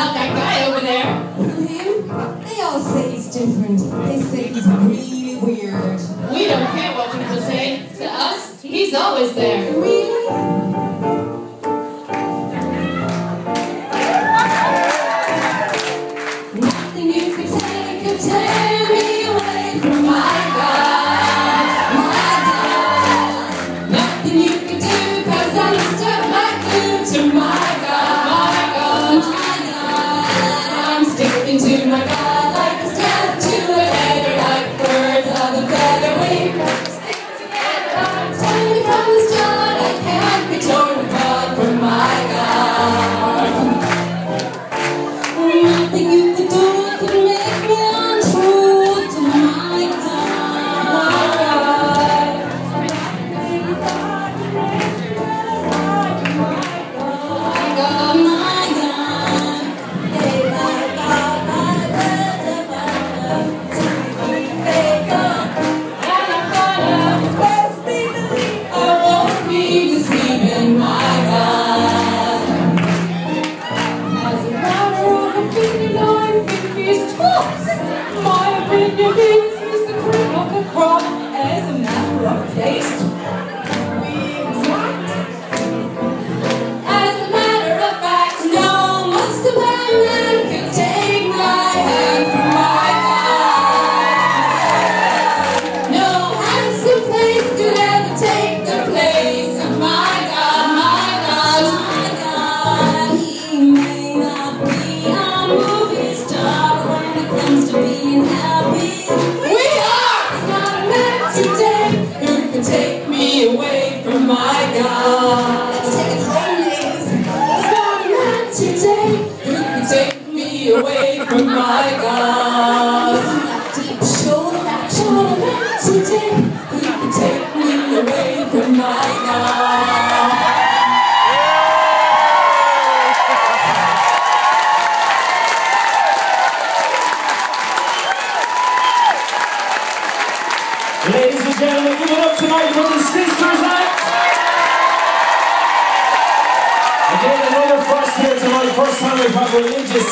Not that guy over there. Him? They all say he's different. They say he's really weird. We don't care what people say. To us, he's always there. Really? Nothing you could say could tear me away from my God, my God. Nothing you could do, 'cause I'm stuck like glue to my God, my God, my God. I'm sticking to my God like a stamp to a header, like birds of a feather wing. Stick together, I'm telling you from the start, I can't be torn apart from my God. Nothing you could do could make me untrue to my God, my God. My God, my God. Hey, my God, my God. And I'm gonna best be believe I won't be deceiving my God. As a matter of opinion, I think he's tops. My opinion is he's the cream of the crop. As a matter of taste, we exact. As a matter of fact, no master man could take my hand from my God. No handsome face could ever take the place of my God, my God, my God. He may not be a movie star, but when it comes to being happy, we are. It's not a man today who can take me away from my God. Let's take it home, ladies. It's not a man today who can take me away from my God. That deep shoulder action. Not a man today who can take me away from my God. Ladies and gentlemen, give it up tonight for the Sisters Act. Again, another first here tonight. First time we've had religious